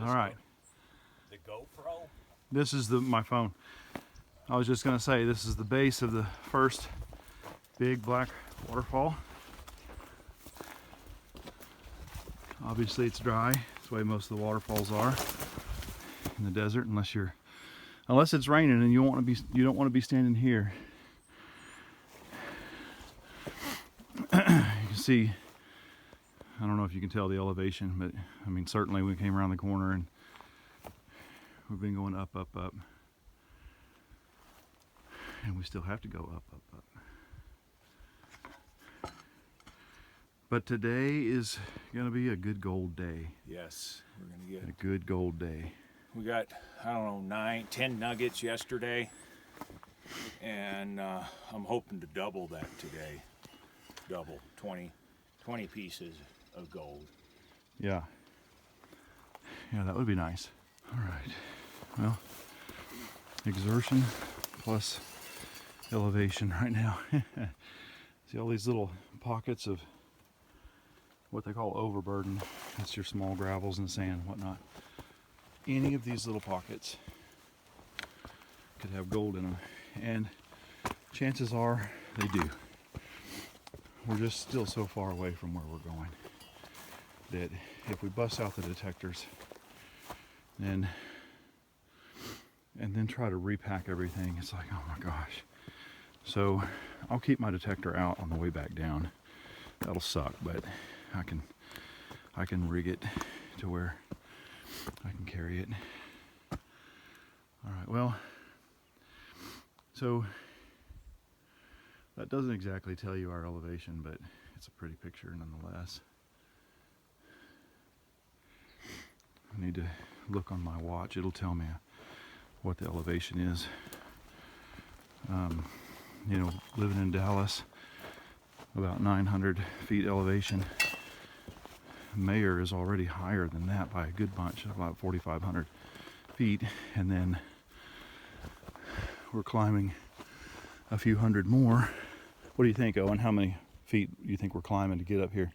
All right. The GoPro? This is my phone. I was just gonna say, this is the base of the first big black waterfall. Obviously it's dry. That's the way most of the waterfalls are in the desert, unless it's raining and you don't want to be standing here. You can see, I don't know if you can tell the elevation, but I mean, certainly we came around the corner and we've been going up, up, up. And we still have to go up, up, up. But today is going to be a good gold day. Yes, we're going to get a good gold day. We got, I don't know, 10 nuggets yesterday. And I'm hoping to double that today. Double, 20 pieces of gold. Yeah. Yeah, that would be nice. All right. Well, exertion plus elevation right now. See all these little pockets of what they call overburden. That's your small gravels and sand and whatnot. Any of these little pockets could have gold in them, and chances are they do. We're just still so far away from where we're going that if we bust out the detectors and then try to repack everything, it's like, oh my gosh. So I'll keep my detector out on the way back down. That'll suck, but I can rig it to where I can carry it. All right, well, so that doesn't exactly tell you our elevation, but it's a pretty picture nonetheless. I need to look on my watch. It'll tell me what the elevation is. You know, living in Dallas, about 900 feet elevation. Mayor is already higher than that by a good bunch, about 4,500 feet, and then we're climbing a few hundred more. What do you think, Owen? How many feet do you think we're climbing to get up here?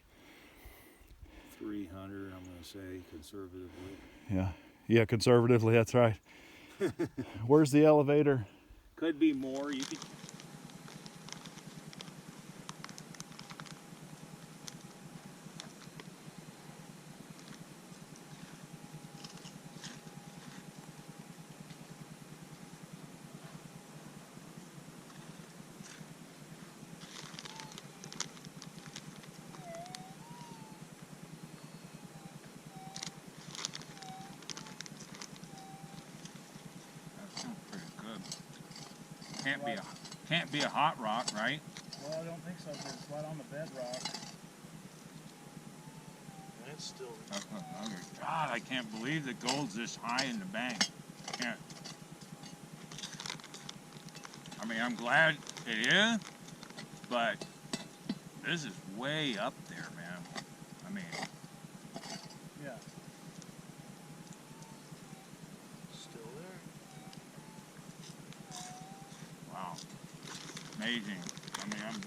300, I'm going to say, conservatively. Yeah, conservatively, that's right. Where's the elevator? Could be more. You could. Can't be a hot rock, right? Well, I don't think so, because it's right on the bedrock. It's still. God, I can't believe the gold's this high in the bank. Can't. I mean, I'm glad it is, but this is way up there, man. I mean. Yeah. Still there. Wow. Amazing. I mean, I'm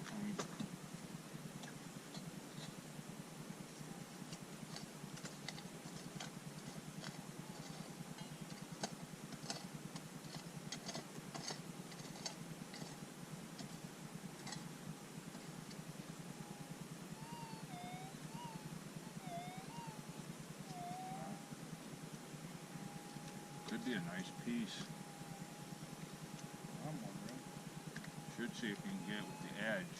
could be a nice piece. I'm wondering. Should see if we can get it with the edge.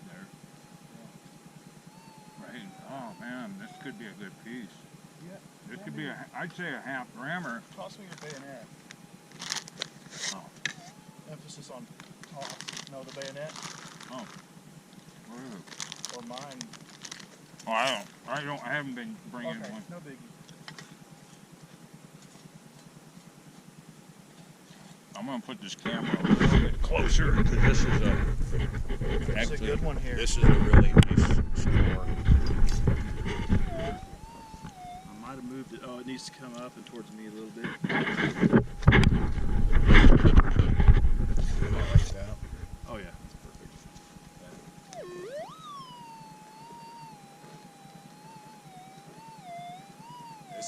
There. Yeah. Right. Oh man, this could be a good piece. Yeah. This could be I'd say a half grammer. Toss me your bayonet. Oh. Emphasis on toss. No, the bayonet. Oh. Where is it? Or mine. Oh, I haven't been bringing okay, one. No biggie. I'm gonna put this camera a little bit closer because this is a good one here. This is a really nice score. I might have moved it. Oh, it needs to come up and towards me a little bit. Like that. Oh yeah, that's perfect.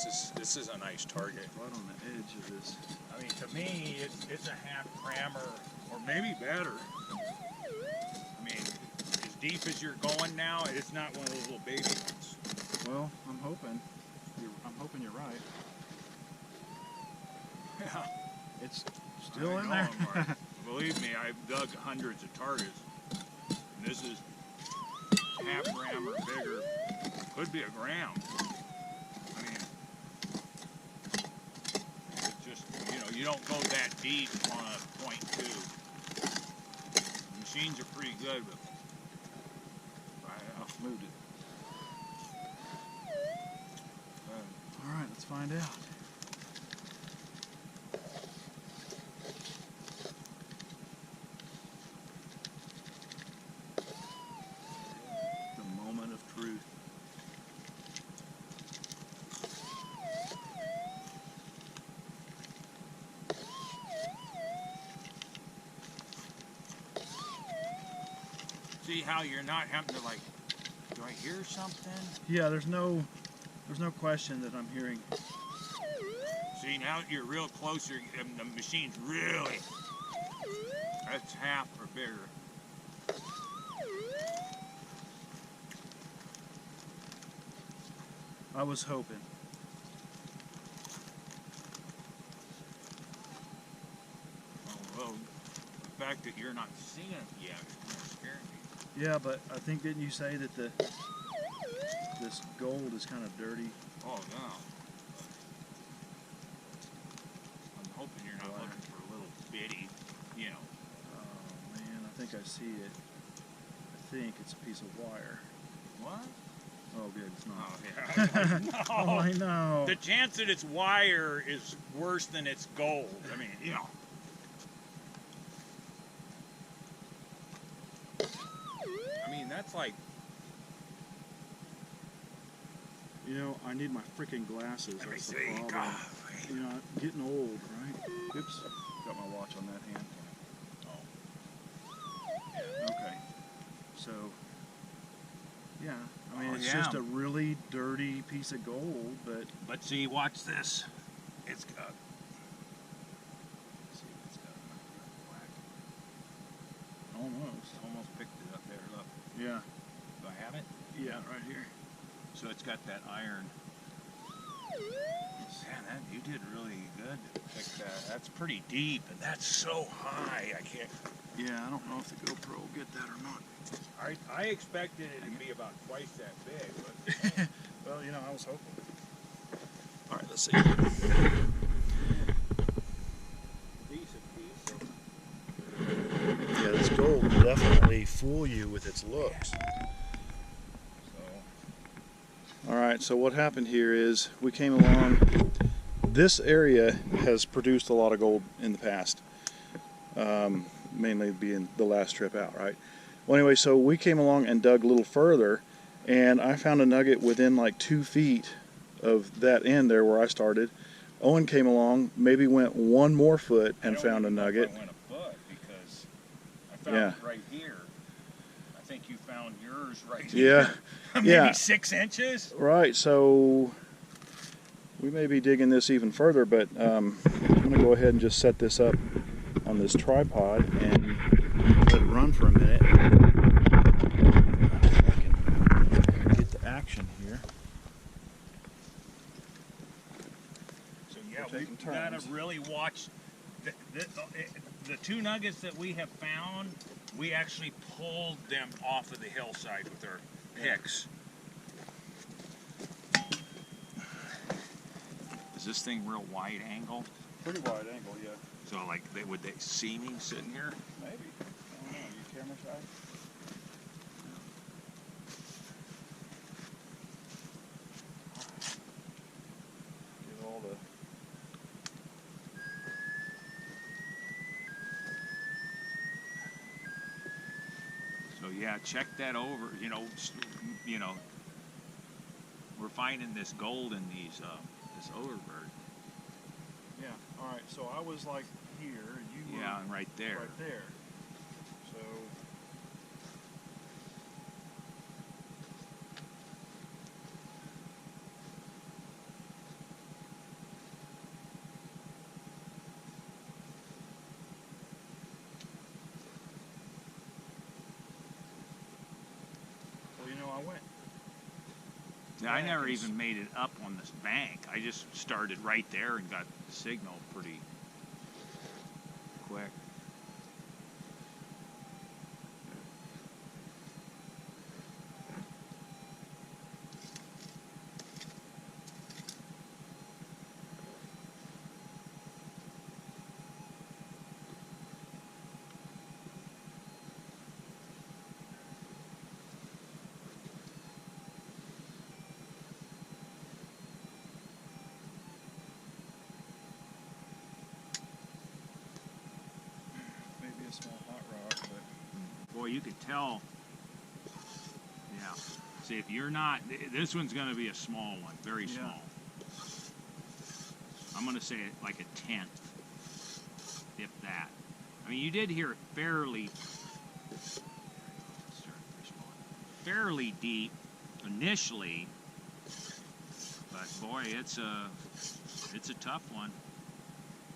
This is a nice target. Right on the edge of this. I mean, to me, it's a half grammer or maybe better. I mean, as deep as you're going now, it's not one of those little baby ones. Well, I'm hoping you're right. Yeah, It's still in know there. I'm right. Believe me, I've dug hundreds of targets. And this is half gram or bigger. Could be a gram. I mean, it's just, you don't go that deep on a .2. The machines are pretty good, but I moved it. All right, let's find out. The moment of truth. See how you're not having to like, do I hear something? Yeah, there's no question that I'm hearing. See, now that you're real close, the machine's really, that's half or bigger. I was hoping. Oh, well, the fact that you're not seeing it yet is kind of scaring me. Yeah, but I think, didn't you say that this gold is kind of dirty? Oh, no. I'm hoping you're not looking for a little bitty, Oh man, I think I see it. I think it's a piece of wire. What? Oh good, it's not. Oh, yeah. Oh, No. I know. The chance that it's wire is worse than it's gold. I mean, I mean, that's like, I need my freaking glasses. let me That's the see. problem. God. I'm getting old, right? Oops, got my watch on that hand. Oh. Okay, so yeah, I mean Oh, it's yeah. just a really dirty piece of gold, but But see, watch this. It's got. See, it's got black. Almost picked it up there. Look. yeah, Do I have it? yeah, right here. So it's got that iron. Man, you did really good to pick that. That's pretty deep, and that's so high. I can't. Yeah, I don't know if the GoPro will get that or not. I expected it to be about twice that big, but Well, I was hoping. All right, let's see. decent piece. Yeah, this gold will definitely fool you with its looks. All right, so what happened here is we came along. This area has produced a lot of gold in the past, mainly being the last trip out, right? Well, anyway, so we came along and dug a little further, and I found a nugget within like 2 feet of that end there where I started. Owen came along, maybe went 1 more foot and found a nugget. I went a foot because I found it right here. I think you found yours right here. Yeah. Maybe Yeah. 6 inches. Right, so we may be digging this even further, but I'm going to go ahead and just set this up on this tripod and let it run for a minute. If I can get the action here. So yeah, We're taking we've got turns. to really watch. The 2 nuggets that we have found, we actually pulled them off of the hillside with our picks. Is this thing real wide angle? Pretty wide angle, yeah. So like, would they see me sitting here? Maybe. I don't know. You camera shy? Get all the... So yeah, check that over. We're finding this gold in these this overbird. Yeah, all right. So I was like here, and you were Yeah, and right there. right there. So I went. Yeah, I never even made it up on this bank. I just started right there and got the signal pretty quick. Maybe a small hot rock, but Boy, you could tell. Yeah. See, if you're not, this one's going to be a small one, very small. I'm going to say it like a tenth, if that. I mean, you did hear it fairly deep initially, but boy, it's a tough one.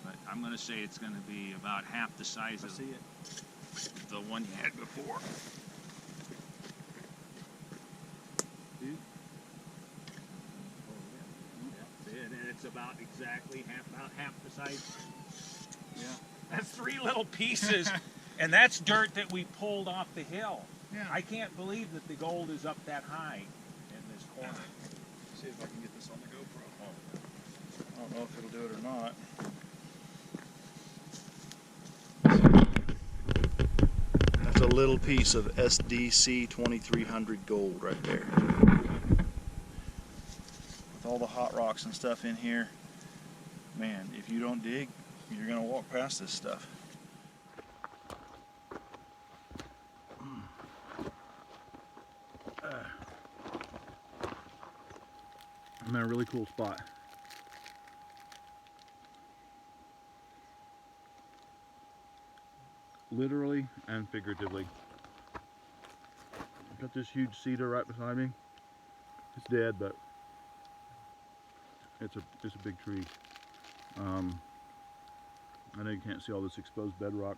But I'm going to say it's going to be about half the size of the one you had before. See? And it's about exactly half the size. Yeah. That's 3 little pieces, and that's dirt that we pulled off the hill. Yeah. I can't believe that the gold is up that high in this corner. See if I can get this on the GoPro. I don't know if it'll do it or not. That's a little piece of SDC 2300 gold right there. With all the hot rocks and stuff in here, man, if you don't dig, you're gonna walk past this stuff. I'm in a really cool spot. Literally and figuratively. I've got this huge cedar right beside me. It's dead, but it's a big tree. I know you can't see all this exposed bedrock,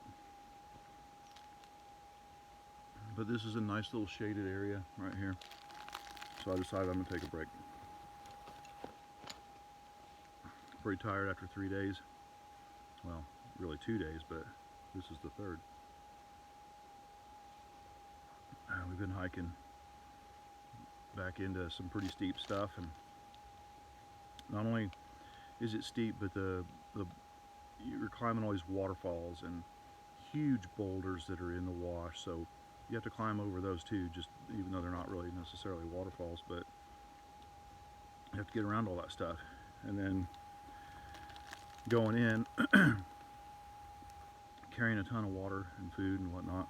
but this is a nice little shaded area right here. So I decided I'm gonna take a break. Pretty tired after 3 days. Well, really 2 days, but this is the third. We've been hiking back into some pretty steep stuff, and not only is it steep, but you're climbing all these waterfalls and huge boulders that are in the wash, so you have to climb over those too, just even though they're not really necessarily waterfalls, but you have to get around all that stuff. And then going in, carrying a ton of water and food and whatnot,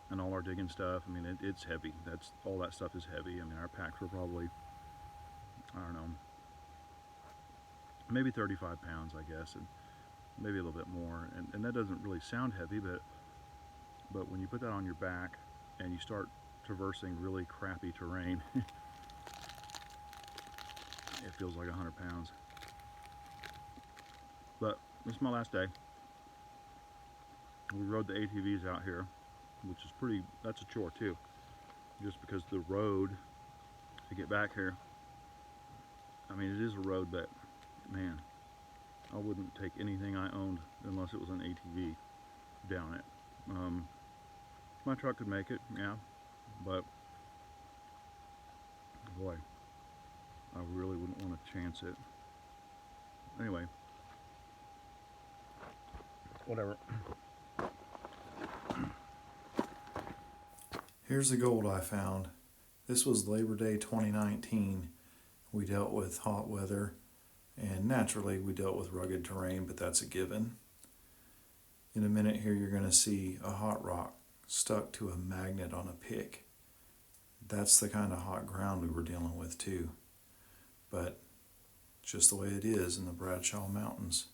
and all our digging stuff. I mean, it's heavy. All that stuff is heavy. I mean, our packs were probably, I don't know, maybe 35 pounds, I guess, and maybe a little bit more. And that doesn't really sound heavy, but when you put that on your back and you start traversing really crappy terrain, it feels like 100 pounds. But this is my last day. We rode the ATVs out here, which is that's a chore too. Just because the road to get back here, I mean, it is a road, but man, I wouldn't take anything I owned unless it was an ATV down it. My truck could make it, yeah, but boy, I really wouldn't want to chance it. Anyway, whatever. Here's the gold I found. This was Labor Day 2019. We dealt with hot weather, and naturally we dealt with rugged terrain, but that's a given. In a minute here you're going to see a hot rock stuck to a magnet on a pick. That's the kind of hot ground we were dealing with too. But just the way it is in the Bradshaw Mountains.